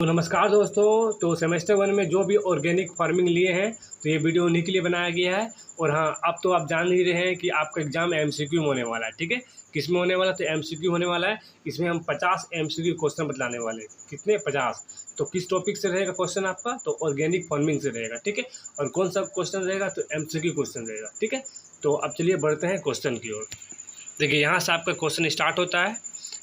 तो नमस्कार दोस्तों। तो सेमेस्टर 1 में जो भी ऑर्गेनिक फार्मिंग लिए हैं तो ये वीडियो उन्हीं के लिए बनाया गया है। और हाँ, अब तो आप जान ही रहे हैं कि आपका एग्ज़ाम एमसीक्यू में होने वाला है। ठीक है, किस में होने वाला? तो एमसीक्यू होने वाला है। इसमें हम 50 एमसीक्यू क्वेश्चन बतलाने वाले हैं। कितने? 50। तो किस टॉपिक से रहेगा क्वेश्चन आपका? तो ऑर्गेनिक फार्मिंग से रहेगा। ठीक है, और कौन सा क्वेश्चन रहेगा? तो एमसीक्यू क्वेश्चन रहेगा। ठीक है, तो अब चलिए बढ़ते हैं क्वेश्चन की ओर। देखिए, यहाँ से आपका क्वेश्चन स्टार्ट होता है।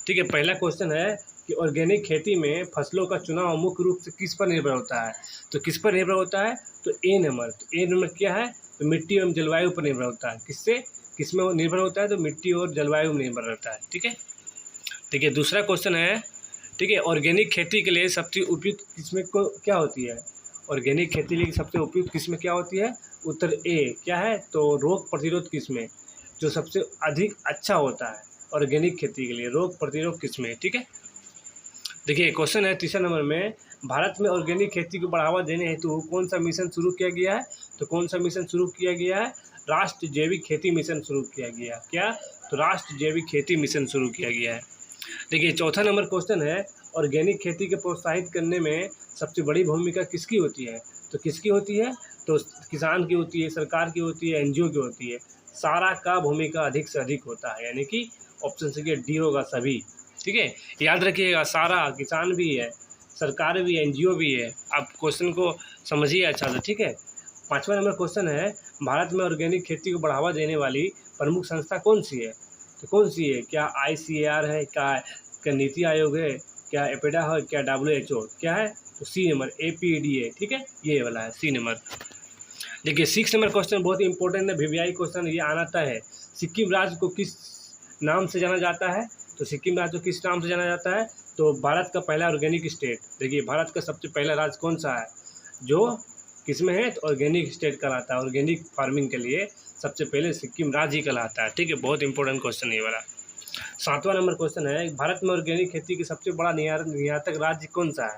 ठीक है, पहला क्वेश्चन है कि ऑर्गेनिक खेती में फसलों का चुनाव मुख्य रूप से किस पर निर्भर होता है? तो किस पर निर्भर होता है? तो ए नंबर क्या है? तो मिट्टी एवं जलवायु पर निर्भर होता है। किस में निर्भर होता है? तो मिट्टी और जलवायु में निर्भर रहता है। ठीक है, देखिए दूसरा क्वेश्चन है। ठीक है, ऑर्गेनिक खेती के लिए सबसे उपयुक्त किस्में को क्या होती है? ऑर्गेनिक खेती के लिए सबसे उपयुक्त किस्में क्या होती है? उत्तर ए क्या है? तो रोग प्रतिरोध किस्में, जो सबसे अधिक अच्छा होता है ऑर्गेनिक खेती के लिए, रोग प्रतिरोध किस्में। ठीक है, देखिए क्वेश्चन है तीसरा नंबर में, भारत में ऑर्गेनिक खेती को बढ़ावा देने हेतु कौन सा मिशन शुरू किया गया है? तो कौन सा मिशन शुरू किया गया है? राष्ट्रीय जैविक खेती मिशन शुरू किया गया। क्या? तो राष्ट्रीय जैविक खेती मिशन शुरू किया गया है। देखिए चौथा नंबर क्वेश्चन है, ऑर्गेनिक खेती को प्रोत्साहित करने में सबसे बड़ी भूमिका किसकी होती है? तो किसकी होती है? तो किसान की होती है, सरकार की होती है, एनजीओ की होती है। सारा का भूमिका अधिक से अधिक होता है, यानी कि ऑप्शन सी डी होगा सभी। ठीक है, याद रखिएगा, सारा किसान भी है, सरकार भी है, एनजीओ भी है। आप क्वेश्चन को समझिए अच्छा से। ठीक है, पाँचवा नंबर क्वेश्चन है, भारत में ऑर्गेनिक खेती को बढ़ावा देने वाली प्रमुख संस्था कौन सी है? तो कौन सी है? क्या ICAR है? क्या नीति आयोग है? क्या एपेडा है? क्या WHO? क्या है? तो सी नंबर APDA। ठीक है, ये वाला है सी नंबर। देखिए 6 नंबर क्वेश्चन बहुत ही इंपॉर्टेंट है, वीवीआई क्वेश्चन ये आना है। सिक्किम राज्य को किस नाम से जाना जाता है? तो सिक्किम राज्य को किस नाम से जाना जाता है? तो भारत का पहला ऑर्गेनिक स्टेट। देखिए भारत का सबसे पहला राज्य कौन सा है जो किसमें है? तो ऑर्गेनिक स्टेट कहलाता है। ऑर्गेनिक फार्मिंग के लिए सबसे पहले सिक्किम राज्य ही कहलाता है। ठीक है, बहुत इंपॉर्टेंट क्वेश्चन ये वाला। 7वां नंबर क्वेश्चन है, भारत में ऑर्गेनिक खेती की सबसे बड़ा निर्यातक राज्य कौन सा है?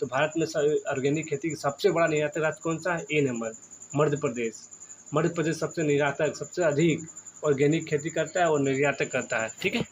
तो भारत में ऑर्गेनिक खेती की सबसे बड़ा निर्यातक राज्य कौन सा है? ए नंबर मध्य प्रदेश। मध्य प्रदेश सबसे निर्यातक, सबसे अधिक ऑर्गेनिक खेती करता है और निर्यातक करता है। ठीक है,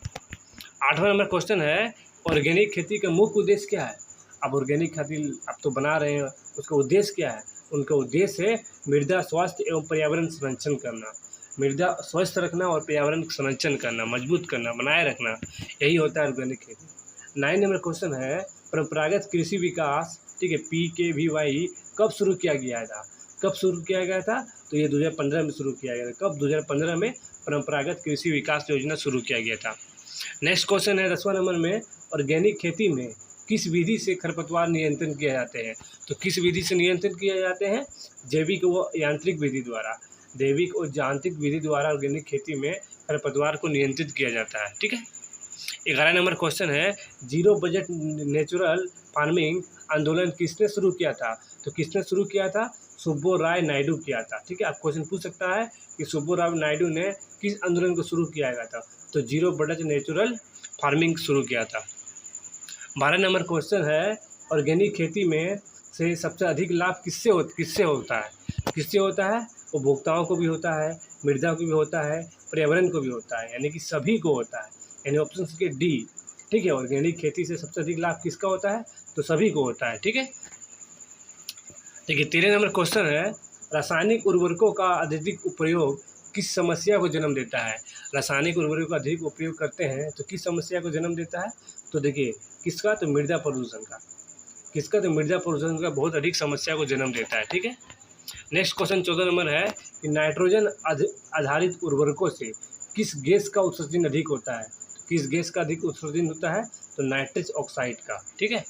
8वां नंबर क्वेश्चन है, ऑर्गेनिक खेती का मुख्य उद्देश्य क्या है? अब ऑर्गेनिक खेती आप तो बना रहे हैं, उसका उद्देश्य क्या है? उनका उद्देश्य है मृदा स्वास्थ्य एवं पर्यावरण संरक्षण करना। मृदा स्वस्थ रखना और पर्यावरण संरक्षण करना, मजबूत करना, बनाए रखना, यही होता है ऑर्गेनिक खेती। 9 नंबर क्वेश्चन है, परंपरागत कृषि विकास, ठीक है, PKVY कब शुरू किया गया था? कब शुरू किया गया था? तो ये 2015 में शुरू किया गया था। कब? 2015 में परंपरागत कृषि विकास योजना शुरू किया गया था। नेक्स्ट क्वेश्चन है 10वां नंबर में, ऑर्गेनिक खेती में किस विधि से खरपतवार नियंत्रण किए जाते हैं? तो किस विधि से नियंत्रण किए जाते हैं? जैविक व यांत्रिक विधि द्वारा। जैविक और यांत्रिक विधि द्वारा ऑर्गेनिक खेती में खरपतवार को नियंत्रित किया जाता है। ठीक है, 11 नंबर क्वेश्चन है, जीरो बजट नेचुरल फार्मिंग आंदोलन किसने शुरू किया था? तो किसने शुरू किया था? सुब्बोराय नायडू किया था। ठीक है, आप क्वेश्चन पूछ सकता है कि सुब्बोराय नायडू ने किस आंदोलन को शुरू किया गया था? तो जीरो बजट नेचुरल फार्मिंग शुरू किया था। 12 नंबर क्वेश्चन है, ऑर्गेनिक खेती में से सबसे अधिक लाभ किससे होता है? किससे होता है? उपभोक्ताओं को भी होता है, मृदा को भी होता है, पर्यावरण को भी होता है, यानी कि सभी को होता है, यानी ऑप्शन के डी। ठीक है, ऑर्गेनिक खेती से सबसे अधिक लाभ किसका होता है? तो सभी को होता है। ठीक है, देखिए 13 नंबर क्वेश्चन है, रासायनिक उर्वरकों का अत्यधिक उपयोग किस समस्या को जन्म देता है? रासायनिक उर्वरकों का अधिक उपयोग करते हैं तो किस समस्या को जन्म देता है? तो देखिए किसका? तो मृदा प्रदूषण का। किसका? तो मृदा प्रदूषण का बहुत अधिक समस्या को जन्म देता है। ठीक है, नेक्स्ट क्वेश्चन 14 नंबर है कि नाइट्रोजन आधारित उर्वरकों से किस गैस का उत्सर्जन अधिक होता है? तो किस गैस का अधिक उत्सर्जन होता है? तो नाइट्रस ऑक्साइड का। ठीक है,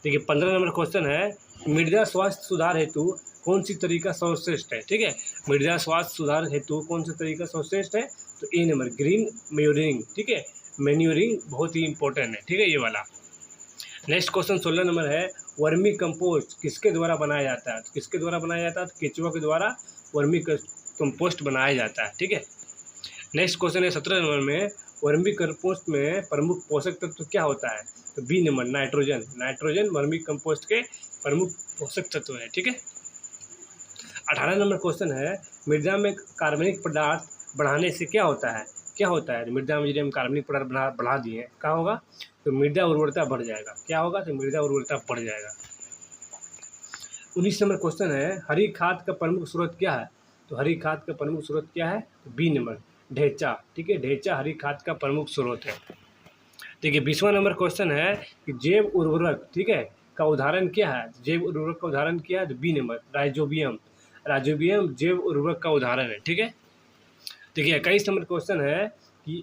देखिए 15 नंबर क्वेश्चन है, मृदा स्वास्थ्य सुधार हेतु कौन सी तरीका सर्वश्रेष्ठ है? ठीक है, मृदा स्वास्थ्य सुधार हेतु कौन सा तरीका सर्वश्रेष्ठ है? तो ए नंबर ग्रीन मैन्योरिंग। ठीक है, मैन्योरिंग बहुत ही इंपॉर्टेंट है। ठीक है, ये वाला। नेक्स्ट क्वेश्चन 16 नंबर है, वर्मी कंपोस्ट किसके द्वारा बनाया जाता है? तो किसके द्वारा बनाया जाता है? तो केचुआ के द्वारा वर्मी कंपोस्ट बनाया जाता है। ठीक है, नेक्स्ट क्वेश्चन है 17 नंबर में, वर्मी कंपोस्ट में प्रमुख पोषक तत्व क्या होता है? तो B number nitrogen. Nitrogen vermicompost के प्रमुख पोषक तत्व है। ठीक है, 18 नंबर क्वेश्चन है, मृदा में कार्बनिक पदार्थ बढ़ाने से क्या होता है? क्या होता है, मृदा में यदि हम कार्बनिक पदार्थ बढ़ा दिए क्या होगा, तो मृदा उर्वरता बढ़ जाएगा। क्या होगा, तो मृदा उर्वरता बढ़ जाएगा। 19 नंबर क्वेश्चन है, हरी खाद का प्रमुख स्रोत क्या है, तो हरी खाद का प्रमुख स्रोत क्या है, तो बी नंबर ढेंचा। ठीक है, ढेंचा हरी खाद का प्रमुख स्रोत है। देखिए 20वां नंबर क्वेश्चन है कि जैव उर्वरक, ठीक है, का उदाहरण क्या है, जैव उर्वरक का उदाहरण क्या है, तो बी नंबर राइजोबियम। राइजोबियम जैव उर्वरक का उदाहरण है। ठीक है, देखिए 21 नंबर क्वेश्चन है कि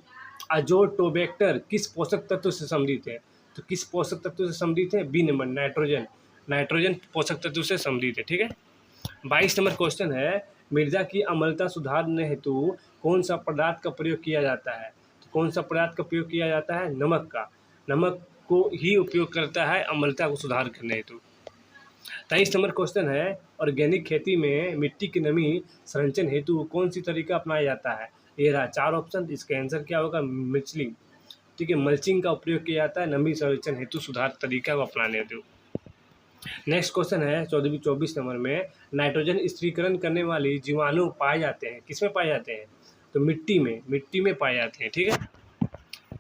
अजोटोबैक्टर किस पोषक तत्व से समृद्ध है, तो किस पोषक तत्व से समृद्ध है, बी नंबर नाइट्रोजन। नाइट्रोजन पोषक तत्व से समृद्ध है। ठीक है, 22 नंबर क्वेश्चन है, मृदा की अम्लता सुधारने हेतु कौन सा पदार्थ का प्रयोग किया जाता है, तो कौन सा पदार्थ का प्रयोग किया जाता है, नमक का। नमक को ही उपयोग करता है अम्लता को सुधार करने हेतु। 23 नंबर क्वेश्चन है, ऑर्गेनिक खेती में मिट्टी की नमी संरक्षण हेतु कौन सी तरीका अपनाया जाता है। ये रहा 4 ऑप्शन, इसका आंसर क्या होगा, मल्चिंग। ठीक है, मल्चिंग का उपयोग किया जाता है नमी संरक्षण हेतु सुधार तरीका को अपनाने हेतु। नेक्स्ट क्वेश्चन है 24 नंबर में, नाइट्रोजन स्थिरीकरण करने वाली जीवाणु पाए जाते हैं, किसमें पाए जाते हैं, तो मिट्टी में पाए जाते हैं। ठीक है,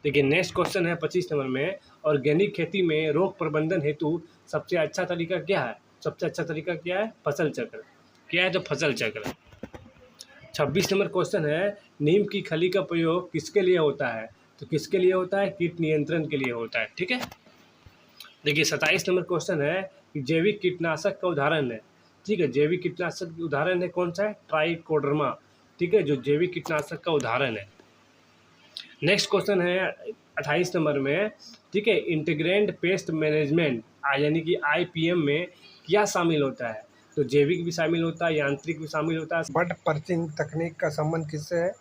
देखिए नेक्स्ट क्वेश्चन है 25 नंबर में, ऑर्गेनिक खेती में रोग प्रबंधन हेतु सबसे अच्छा तरीका क्या है, सबसे अच्छा तरीका क्या है, फसल चक्र। क्या है, तो फसल चक्र। 26 नंबर क्वेश्चन है, नीम की खली का प्रयोग किसके लिए होता है, तो किसके लिए होता है, कीट नियंत्रण के लिए होता है। ठीक है, देखिए 27 नंबर क्वेश्चन है कि जैविक कीटनाशक का उदाहरण है। ठीक है, जैविक कीटनाशक उदाहरण है कौन सा है, ट्राइकोडर्मा। ठीक है, जो जैविक कीटनाशक का उदाहरण है। नेक्स्ट क्वेश्चन है 28 नंबर में, ठीक है, इंटीग्रेटेड पेस्ट मैनेजमेंट यानी कि IPM में क्या शामिल होता है, तो जैविक भी शामिल होता है, यांत्रिक भी शामिल होता है। बट पर्चिंग तकनीक का संबंध किससे है,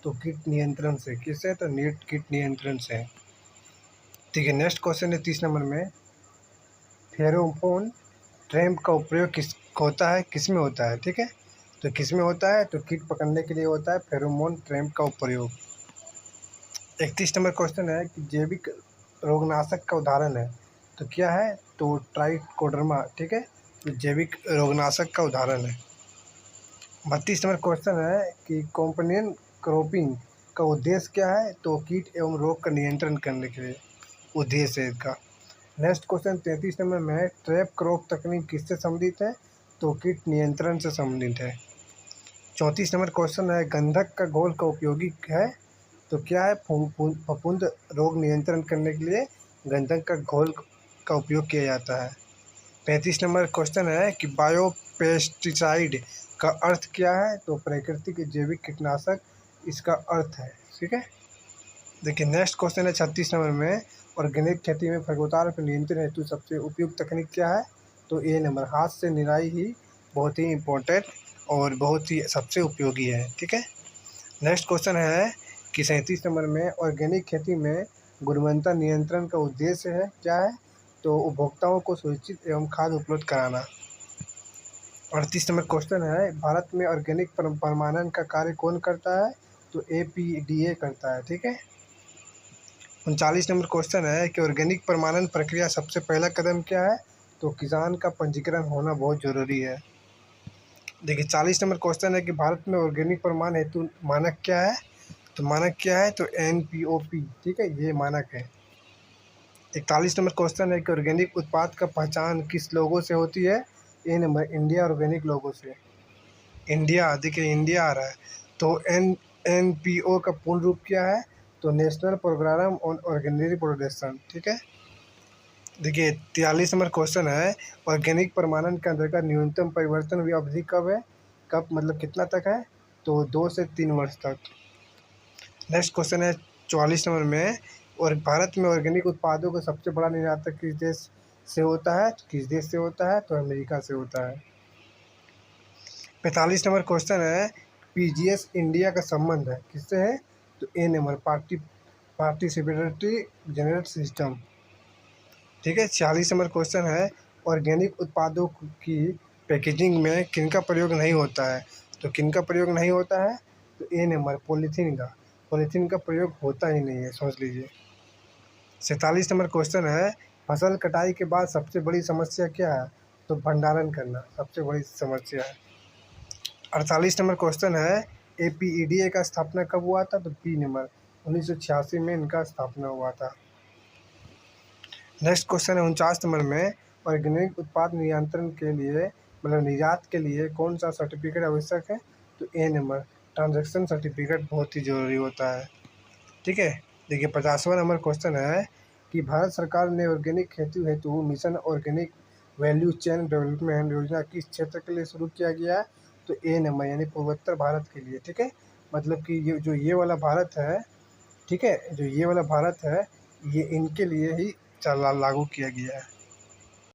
तो कीट नियंत्रण से। किससे, तो नीट कीट नियंत्रण से। ठीक है, नेक्स्ट क्वेश्चन है 30 नंबर में, फेरोमोन ट्रैप का उपयोग किस होता है, किस में होता है। ठीक है, तो किस में होता है, तो कीट पकड़ने के लिए होता है फेरोमोन ट्रैप का प्रयोग। 31 नंबर क्वेश्चन है कि जैविक रोगनाशक का उदाहरण है, तो क्या है, तो ट्राइकोडर्मा। ठीक है, तो जैविक रोगनाशक का उदाहरण है। 32 नंबर क्वेश्चन है कि कॉम्पेनियन क्रॉपिंग का उद्देश्य क्या है, तो कीट एवं रोग का नियंत्रण करने के लिए उद्देश्य है इसका। नेक्स्ट क्वेश्चन 33 नंबर में है, ट्रैप क्रॉप तकनीक किससे संबंधित है, तो कीट नियंत्रण से संबंधित है। 34 नंबर क्वेश्चन है, गंधक का घोल का उपयोगी है, तो क्या है, फफूंद रोग नियंत्रण करने के लिए गंधक का घोल का उपयोग किया जाता है। 35 नंबर क्वेश्चन है कि बायोपेस्टिसाइड का अर्थ क्या है, तो प्राकृतिक जैविक कीटनाशक इसका अर्थ है। ठीक है, देखिए नेक्स्ट क्वेश्चन है 36 नंबर में, ऑर्गेनिक खेती में खरपतवार को नियंत्रण हेतु सबसे उपयुक्त तकनीक क्या है, तो ए नंबर हाथ से निराई ही बहुत ही इम्पोर्टेंट और बहुत ही सबसे उपयोगी है। ठीक है, नेक्स्ट क्वेश्चन है कि 37 नंबर में, ऑर्गेनिक खेती में गुणवत्ता नियंत्रण का उद्देश्य है क्या है, तो उपभोक्ताओं को सुरक्षित एवं खाद्य उपलब्ध कराना। 38 नंबर क्वेश्चन है, भारत में ऑर्गेनिक प्रमाणन का कार्य कौन करता है, तो APDA करता है। ठीक है, 39 नंबर क्वेश्चन है कि ऑर्गेनिक प्रमाणन प्रक्रिया सबसे पहला कदम क्या है, तो किसान का पंजीकरण होना बहुत ज़रूरी है। देखिए 40 नंबर क्वेश्चन है कि भारत में ऑर्गेनिक प्रमाण हेतु मानक क्या है, तो मानक क्या है, तो NPOP। ठीक है, ये मानक है। 41 नंबर क्वेश्चन है कि ऑर्गेनिक उत्पाद का पहचान किस लोगों से होती है, ए नंबर इंडिया ऑर्गेनिक लोगों से। इंडिया, देखिए इंडिया आ रहा है, तो NPO का पूर्ण रूप क्या है, तो national programme on organic production. ठीक है, देखिए 43 नंबर क्वेश्चन है, ऑर्गेनिक प्रमाणन के अंतर्गत न्यूनतम परिवर्तन हुई अवधि कब है, कब मतलब कितना तक है, तो 2 से 3 वर्ष तक। नेक्स्ट क्वेश्चन है 44 नंबर में, और भारत में ऑर्गेनिक उत्पादों का सबसे बड़ा निर्यातक किस देश से होता है, किस देश से होता है, तो अमेरिका से होता है। 45 नंबर क्वेश्चन है, PGS इंडिया का संबंध है किससे है, तो ए नंबर पार्टिसिपेटरी जनरेट सिस्टम। ठीक है, 46 नंबर क्वेश्चन है, ऑर्गेनिक उत्पादों की पैकेजिंग में किनका प्रयोग नहीं होता है, तो किनका प्रयोग नहीं होता है, तो ए नंबर पॉलीथीन का प्रयोग होता ही नहीं है, सोच लीजिए। 47 नंबर क्वेश्चन है, फसल कटाई के बाद सबसे बड़ी समस्या क्या है, तो भंडारण करना सबसे बड़ी समस्या है। 48 नंबर क्वेश्चन है APEDA का स्थापना कब हुआ था? तो बी नंबर 1986 में इनका स्थापना हुआ था। नेक्स्ट क्वेश्चन है 49 नंबर में, ऑर्गेनिक उत्पाद नियंत्रण के लिए मतलब निर्यात के लिए कौन सा सर्टिफिकेट आवश्यक है? तो ए नंबर ट्रांजैक्शन सर्टिफिकेट बहुत ही जरूरी होता है। ठीक है, देखिए 50वां नंबर क्वेश्चन है कि भारत सरकार ने ऑर्गेनिक खेती हेतु mission organic value chain development योजना किस क्षेत्र के लिए शुरू किया गया है? तो ए नंबर यानी पूर्वोत्तर भारत के लिए। ठीक है, मतलब कि ये जो ये वाला भारत है, ठीक है, जो ये वाला भारत है ये इनके लिए ही लागू किया गया है।